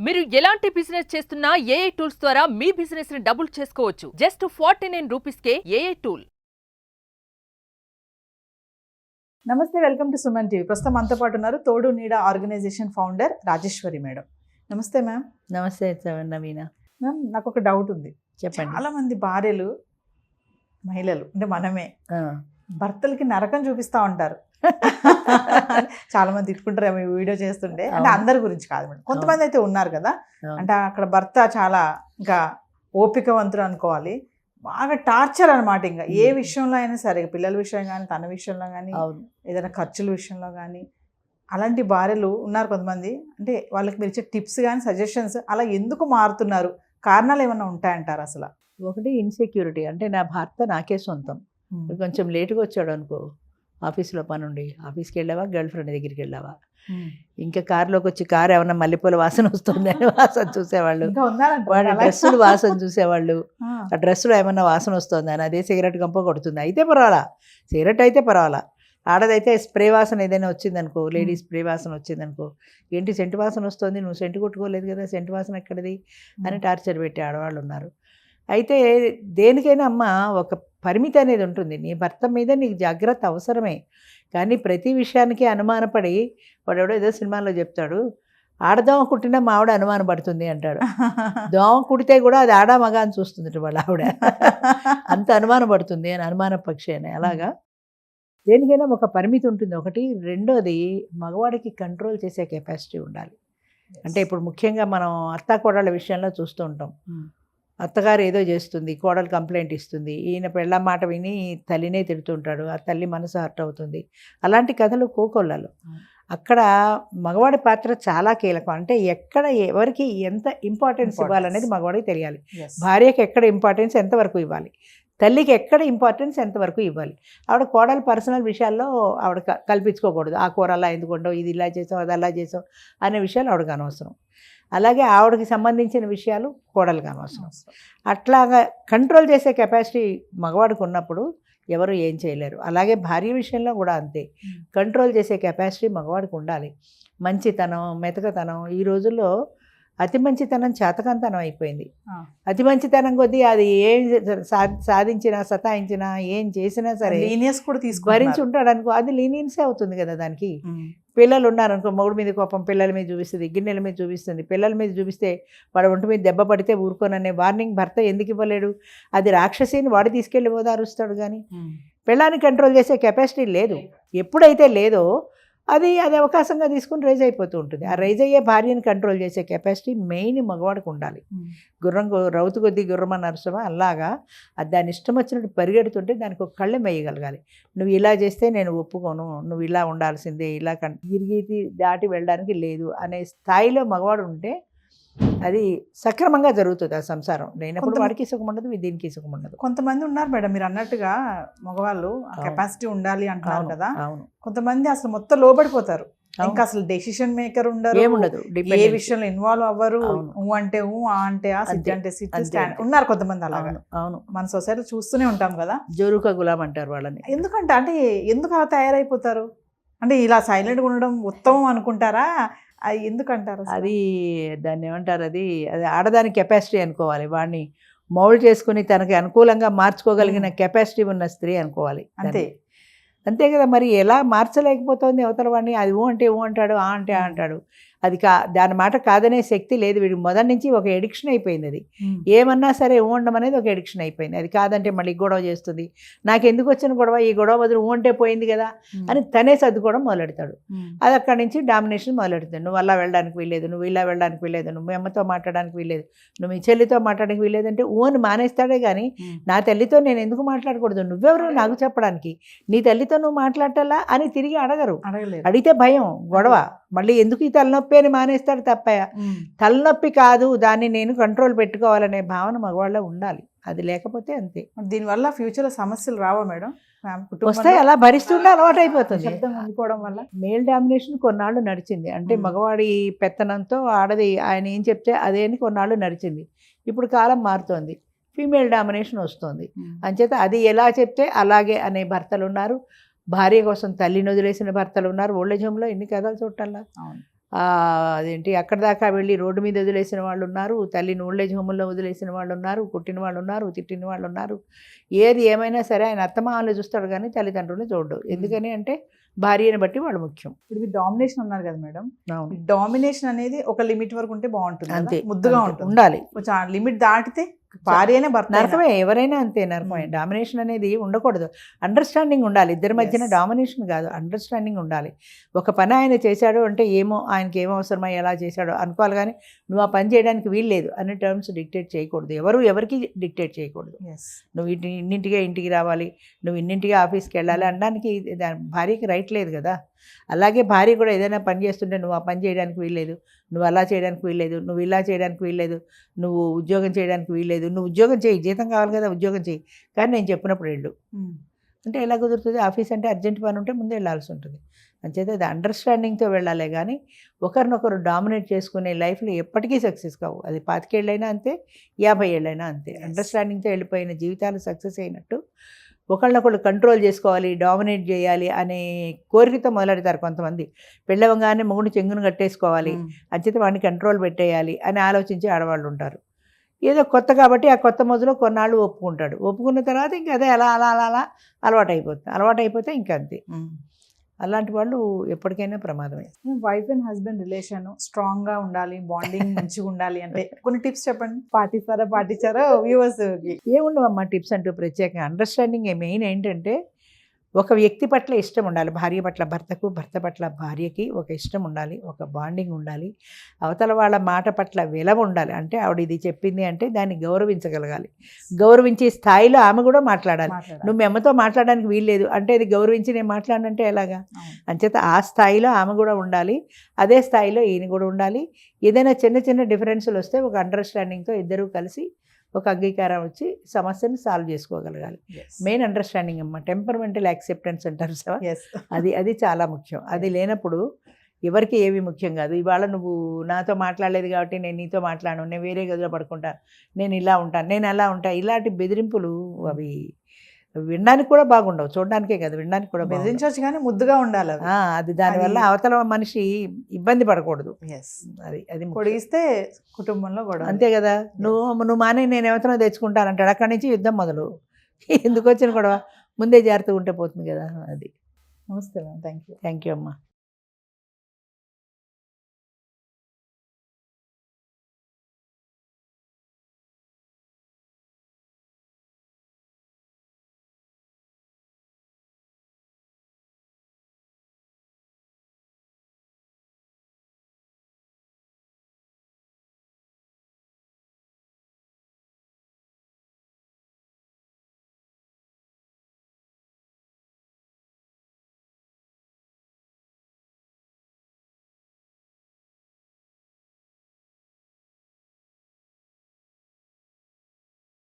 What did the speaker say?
మీరు ఎలాంటి బిజినెస్ చేస్తున్నా ఏఐ టూల్స్ ద్వారా మీ బిజినెస్ ని డబుల్ చేసుకోవచ్చు. జస్ట్ 49 రూపీస్కే ఏఐ టూల్. నమస్తే, వెల్కమ్ టు సుమన్ టీవీ. ప్రస్తుతం మనతో పాటు ఉన్నారు Thodu Needa organization founder Rajeshwari madam. నమస్తే మ్యామ్. నమస్తే నవీన. మ్యామ్, నాకు ఒక డౌట్ ఉంది. చెప్పండి. చాలా మంది భార్యలు, మహిళలు అంటే మనమే, భర్తలకి నరకం చూపిస్తా ఉంటారు. చాలా మంది తిట్టుకుంటారు ఈ వీడియో చేస్తుంటే. అంటే అందరి గురించి కాదు మేడం, కొంతమంది అయితే ఉన్నారు కదా, అంటే అక్కడ భర్త చాలా ఇంకా ఓపికవంతుడు అనుకోవాలి, బాగా టార్చర్ అనమాట. ఇంకా ఏ విషయంలో అయినా సరే, పిల్లల విషయం కానీ, తన విషయంలో కానీ, ఏదైనా ఖర్చుల విషయంలో కానీ, అలాంటి భార్యలు ఉన్నారు కొంతమంది. అంటే వాళ్ళకి మీరు ఇచ్చే టిప్స్ కానీ, సజెషన్స్ అలా ఎందుకు మారుతున్నారు, కారణాలు ఏమైనా ఉంటాయంటారు అసలు? ఒకటి ఇన్సెక్యూరిటీ. అంటే నా భర్త నాకే సొంతం, కొంచెం లేటుగా వచ్చాడు అనుకో, ఆఫీస్లో పని ఉండి, ఆఫీస్కి వెళ్ళావా, గర్ల్ ఫ్రెండ్ దగ్గరికి వెళ్ళావా, ఇంకా కారులోకి వచ్చి కారు ఏమన్నా మల్లెపూల వాసన వస్తుంది అని వాసన చూసేవాళ్ళు, వాడి డ్రెస్సులు వాసన చూసేవాళ్ళు, ఆ డ్రెస్సులో ఏమన్నా వాసన వస్తుంది అని, అదే సిగరెట్ గంప కొడుతుంది అయితే పర్వాలా, సిగరెట్ అయితే పర్వాలా, ఆడదైతే స్ప్రే వాసన ఏదైనా వచ్చిందనుకో, లేడీస్ స్ప్రే వాసన వచ్చిందనుకో, ఏంటి సెంటు వాసన వస్తుంది, నువ్వు సెంటు కొట్టుకోలేదు కదా, సెంటు వాసన ఎక్కడిది అని టార్చర్ పెట్టి ఆడవాళ్ళు ఉన్నారు. అయితే దేనికైనా అమ్మ ఒక పరిమితి అనేది ఉంటుంది. నీ భర్త మీద నీకు జాగ్రత్త అవసరమే, కానీ ప్రతి విషయానికి అనుమానపడి, వాడెవడో ఏదో సినిమాలో చెప్తాడు, ఆడదోమ కుట్టినా మా ఆవిడ అనుమానపడుతుంది అంటాడు. దోమ కుడితే కూడా అది ఆడా మగ అని చూస్తుంది వాళ్ళ ఆవిడ, అంత అనుమానపడుతుంది అని, అనుమాన పక్షి అని. అలాగా దేనికైనా ఒక పరిమితి ఉంటుంది ఒకటి. రెండోది, మగవాడికి కంట్రోల్ చేసే కెపాసిటీ ఉండాలి. అంటే ఇప్పుడు ముఖ్యంగా మనం అత్తాకోడళ్ళ విషయంలో చూస్తూ ఉంటాం. అత్తగారు ఏదో చేస్తుంది, కోడలు కంప్లైంట్ ఇస్తుంది, ఈయన పెళ్ళ మాట విని తల్లినే తిడుతుంటాడు, ఆ తల్లి మనసు హర్ట్ అవుతుంది. అలాంటి కథలు కోకొల్లలు. అక్కడ మగవాడి పాత్ర చాలా కీలకం. అంటే ఎక్కడ ఎవరికి ఎంత ఇంపార్టెన్స్ ఇవ్వాలనేది మగవాడికి తెలియాలి. భార్యకి ఎక్కడ ఇంపార్టెన్స్ ఎంతవరకు ఇవ్వాలి, తల్లికి ఎక్కడ ఇంపార్టెన్స్ ఎంతవరకు ఇవ్వాలి. ఆవిడ కోడలు పర్సనల్ విషయాల్లో ఆవిడ కల్పించుకోకూడదు. ఆ కూర అలా ఎందుకు ఉండవు, ఇది ఇలా చేసావు, అది అలా చేసావు అనే విషయాలు ఆవిడకి అనవసరం. అలాగే ఆవిడకి సంబంధించిన విషయాలు కోడలికి అనవసరం. అట్లాగా కంట్రోల్ చేసే కెపాసిటీ మగవాడికి ఉన్నప్పుడు ఎవరు ఏం చేయలేరు. అలాగే భార్య విషయంలో కూడా అంతే, కంట్రోల్ చేసే కెపాసిటీ మగవాడికి ఉండాలి. మంచితనం, మెతకతనం, ఈ రోజుల్లో అతి మంచితనం చేతకంతనం అయిపోయింది. అతి మంచితనం కొద్దీ అది ఏం సాధించినా, సతాయించినా, ఏం చేసినా సరే లీనియన్స్ కూడా భరించి ఉంటాడు అనుకో, అది లీనియన్సే అవుతుంది కదా దానికి. పిల్లలు ఉన్నారనుకో, మొగుడు మీద కోపం పిల్లల మీద చూపిస్తుంది, గిన్నెల మీద చూపిస్తుంది. పిల్లల మీద చూపిస్తే వాడు ఒంటి మీద దెబ్బ పడితే ఊరుకోననే వార్నింగ్ భర్త ఎందుకు ఇవ్వలేడు? అది రాక్షసిని వాడు తీసుకెళ్ళి ఓదారుస్తాడు. కానీ పిల్లాన్ని కంట్రోల్ చేసే కెపాసిటీ లేదు. ఎప్పుడైతే లేదో అది అవకాశంగా తీసుకుని రైజ్ అయిపోతూ ఉంటుంది. ఆ రైజ్ అయ్యే భార్యను కంట్రోల్ చేసే కెపాసిటీ మెయిన్ మగవాడికి ఉండాలి. గుర్రం రౌతు కొద్దీ గుర్రమని అరుసమా, అలాగా అది దాని ఇష్టం వచ్చినట్టు పరిగెడుతుంటే దానికి ఒక కళ్ళెం వేయగలగాలి. నువ్వు ఇలా చేస్తే నేను ఒప్పుకోను, నువ్వు ఇలా ఉండాల్సిందే, ఇలా తిరిగి దాటి వెళ్ళడానికి లేదు అనే స్థాయిలో మగవాడు ఉంటే అది సక్రమంగా జరుగుతుంది ఆ సంసారం. లేనప్పుడు వాడికి సుఖం ఉండదు, దీనికి సుఖం ఉండదు. కొంతమంది ఉన్నారు మేడం, మీరు అన్నట్టుగా మగవాళ్ళు కెపాసిటీ ఉండాలి అంటున్నారు కదా. కొంతమంది అసలు మొత్తం లోబడిపోతారు, ఇంకా అసలు డెసిషన్ మేకర్ ఉండరు, ఏముండదు, ఏ విషయంలో ఇన్వాల్వ్ అవ్వరు. అంటే ఆ అంటే ఆ, సిట్ అంటే సిట్ ఉన్నారు కొంతమంది అలాగా. అవును, మన సొసైటీలో చూస్తూనే ఉంటాం కదా. జోరుకా గులాం అంటారు వాళ్ళని. ఎందుకంటే అంటే ఎందుకు అలా తయారైపోతారు? అంటే ఇలా సైలెంట్గా ఉండడం ఉత్తమం అనుకుంటారా? అది ఎందుకంటారు? అది దాన్ని ఏమంటారు, అది ఆడదాని కెపాసిటీ అనుకోవాలి. వాడిని మౌల్డ్ చేసుకుని తనకి అనుకూలంగా మార్చుకోగలిగిన కెపాసిటీ ఉన్న స్త్రీ అనుకోవాలి. అంతే కదా. మరి ఎలా మార్చలేకపోతుంది అవతల వాడిని? అది ఊ అంటే ఊ అంటాడు, ఆ అంటే ఆ అంటాడు. అది దాని మాట కాదనే శక్తి లేదు వీడికి. మొదటి నుంచి ఒక ఎడిక్షన్ అయిపోయింది. అది ఏమన్నా సరే ఊ ఉండడం అనేది ఒక ఎడిక్షన్ అయిపోయింది. అది కాదంటే మళ్ళీ గొడవ చేస్తుంది. నాకు ఎందుకు వచ్చిన గొడవ, ఈ గొడవ బదులు ఊ అంటే పోయింది కదా అని తనే సర్దుకోవడం మొదలెడతాడు. అది అక్కడి నుంచి డామినేషన్ మొదలెడుతుంది. నువ్వు అలా వెళ్ళడానికి వీల్లేదు, నువ్వు ఇలా వెళ్ళడానికి వీల్లేదు, నువ్వు మీ అమ్మతో మాట్లాడడానికి వీల్లేదు, నువ్వు మీ చెల్లితో మాట్లాడడానికి వీల్లేదు అంటే ఊని మానేస్తాడే. కానీ నా తల్లితో నేను ఎందుకు మాట్లాడకూడదు, నువ్వెవరు నాకు చెప్పడానికి, నీ తల్లితో నువ్వు మాట్లాడాలా అని తిరిగి అడగరు. అడిగితే భయం, గొడవ, మళ్ళీ ఎందుకు ఈ తలనొప్పి అని మానేస్తాడు తప్ప తలనొప్పి కాదు, దాన్ని నేను కంట్రోల్ పెట్టుకోవాలనే భావన మగవాళ్ళ ఉండాలి. అది లేకపోతే అంతే. దీనివల్ల ఫ్యూచర్లో సమస్యలు రావా మేడం? వస్తాయి, అలా భరిస్తుంటే అలవాటు అయిపోతుంది. అనుకోవడం వల్ల మేల్ డామినేషన్ కొన్నాళ్ళు నడిచింది. అంటే మగవాడి పెత్తనంతో ఆడది ఆయన ఏం చెప్తే అదే అని కొన్నాళ్ళు నడిచింది. ఇప్పుడు కాలం మారుతోంది, ఫీమేల్ డామినేషన్ వస్తుంది. అంచేత అది ఎలా చెప్తే అలాగే అనే భర్తలు ఉన్నారు, భార్య కోసం తల్లిని వదిలేసిన భర్తలు ఉన్నారు. ఓల్డేజ్ హోమ్లో ఎన్ని కథలు చూడాలా. అదేంటి అక్కడ దాకా వెళ్ళి రోడ్డు మీద వదిలేసిన వాళ్ళు ఉన్నారు, తల్లిని ఓల్డేజ్ హోముల్లో వదిలేసిన వాళ్ళు ఉన్నారు, కొట్టిన వాళ్ళు ఉన్నారు, తిట్టిన వాళ్ళు ఉన్నారు. ఏది ఏమైనా సరే ఆయన అత్తమామలు చూస్తాడు కానీ తల్లిదండ్రులు చూడడు. ఎందుకని అంటే భార్యని బట్టి వాళ్ళు ముఖ్యం. ఇప్పుడు మీరు డామినేషన్ అన్నారు కదా మేడం, అవును, డామినేషన్ అనేది ఒక లిమిట్ వరకు ఉంటే బాగుంటుంది కదా? అంతే, ముద్దుగా అంతే, ఉంటుంది. ఉండాలి. కొంచెం ఆ లిమిట్ దాటితే భార్యనే భర్త అయినా. నరకమే, ఎవరైనా అంతే నరకమే. డామినేషన్ అనేది ఉండకూడదు. అండర్స్టాండింగ్ ఉండాలి ఇద్దరి మధ్యన. Yes. డామినేషన్ కాదు, అండర్స్టాండింగ్ ఉండాలి. ఒక పని ఆయన చేశాడు అంటే ఏమో ఆయనకి ఏమో అవసరమై ఎలా చేశాడో అనుకోవాలి కానీ నువ్వు ఆ పని చేయడానికి వీల్లేదు అనే టర్మ్స్ డిక్టేట్ చేయకూడదు. ఎవరికి డిక్టేట్ చేయకూడదు. Yes. నువ్వు ఇన్నింటిగా ఇంటికి రావాలి, నువ్వు ఇన్నింటిగా ఆఫీస్కి వెళ్ళాలి అనడానికి భార్యకి రైట్ లేదు కదా. అలాగే భార్య కూడా ఏదైనా పని చేస్తుంటే నువ్వు ఆ పని చేయడానికి వీల్లేదు, నువ్వు అలా చేయడానికి వీల్లేదు, నువ్వు ఇలా చేయడానికి వీల్లేదు, నువ్వు ఉద్యోగం చేయడానికి వీల్లేదు. నువ్వు ఉద్యోగం చేయి, జీతం కావాలి కదా, ఉద్యోగం చేయి, కానీ నేను చెప్పినప్పుడు వెళ్ళు అంటే ఎలా కుదురుతుంది? ఆఫీస్ అంటే అర్జెంట్ పని ఉంటే ముందే వెళ్ళాల్సి ఉంటుంది. అంచేత అది అండర్స్టాండింగ్తో వెళ్ళాలి కానీ ఒకరినొకరు డామినేట్ చేసుకునే లైఫ్లో ఎప్పటికీ సక్సెస్ కావు. అది 25 ఏళ్ళైనా అంతే, 50 ఏళ్ళైనా అంతే. అండర్స్టాండింగ్తో వెళ్ళిపోయిన జీవితాలు సక్సెస్ అయినట్టు ఒకళ్ళనొకళ్ళు కంట్రోల్ చేసుకోవాలి, డామినేట్ చేయాలి అనే కోరికతో మొదలెడతారు కొంతమంది. పెళ్ళవగానే మొగుడు చెంగును కట్టేసుకోవాలి, అంచేత వాడిని కంట్రోల్ పెట్టేయాలి అని ఆలోచించే ఆడవాళ్ళు ఉంటారు. ఏదో కొత్త కాబట్టి ఆ కొత్త మొదలు కొన్నాళ్ళు ఒప్పుకుంటాడు. ఒప్పుకున్న తర్వాత ఇంక అదే అలా అలా అలా అలా అలవాటు అయిపోతే ఇంక అంతే. అలాంటి వాళ్ళు ఎప్పటికైనా ప్రమాదమే. Wife and husband relation strong గా ఉండాలి, బాండింగ్ మంచిగా ఉండాలి అంటే కొన్ని టిప్స్ చెప్పండి. పాటించారా వ్యూవర్స్? ఏముండవమ్మా టిప్స్ అంటూ ప్రత్యేకంగా. అండర్స్టాండింగ్ మెయిన్ ఏంటంటే ఒక వ్యక్తి పట్ల ఇష్టం ఉండాలి. భార్య పట్ల భర్తకు, భర్త పట్ల భార్యకి ఒక ఇష్టం ఉండాలి, ఒక బాండింగ్ ఉండాలి. అవతల వాళ్ళ మాట పట్ల విలువ ఉండాలి. అంటే ఆవిడ ఇది చెప్పింది అంటే దాన్ని గౌరవించగలగాలి. గౌరవించే స్థాయిలో ఆమె కూడా మాట్లాడాలి. నువ్వు మీ అమ్మతో మాట్లాడడానికి వీల్లేదు అంటే అది గౌరవించి నేను మాట్లాడనంటే ఎలాగా? అంచేత ఆ స్థాయిలో ఆమె కూడా ఉండాలి, అదే స్థాయిలో ఈయన కూడా ఉండాలి. ఏదైనా చిన్న చిన్న డిఫరెన్సులు వస్తే ఒక అండర్స్టాండింగ్తో ఇద్దరూ కలిసి ఒక అంగీకారం వచ్చి సమస్యను సాల్వ్ చేసుకోగలగాలి. మెయిన్ అండర్స్టాండింగ్ అమ్మ. టెంపర్మెంటల్ యాక్సెప్టెన్స్ అంటారు సార్, అది చాలా ముఖ్యం. అది లేనప్పుడు ఎవరికి ఏవి ముఖ్యం కాదు. ఇవాళ నువ్వు నాతో మాట్లాడలేదు కాబట్టి నేను నీతో మాట్లాడను, నేను వేరే గదిలో పడుకుంటాను, నేను ఇలా ఉంటాను, నేను అలా ఉంటాను, ఇలాంటి బెదిరింపులు అవి వినడానికి కూడా బాగుండవు, చూడడానికే కదా వినడానికి కూడా బెదిరించవచ్చు కానీ ముద్దుగా ఉండాలి. అది దానివల్ల అవతల మనిషి ఇబ్బంది పడకూడదు. అది పొడిగిస్తే కుటుంబంలో కూడా అంతే కదా. నువ్వు మానే నేను ఎవరితో తెచ్చుకుంటానంటాడు, అక్కడి నుంచి యుద్ధం మొదలు. ఎందుకు వచ్చిన గొడవ? ముందే జాగ్రత్తగా ఉంటే పోతుంది కదా. అది. నమస్తే మ్యామ్, థ్యాంక్ యూ అమ్మా.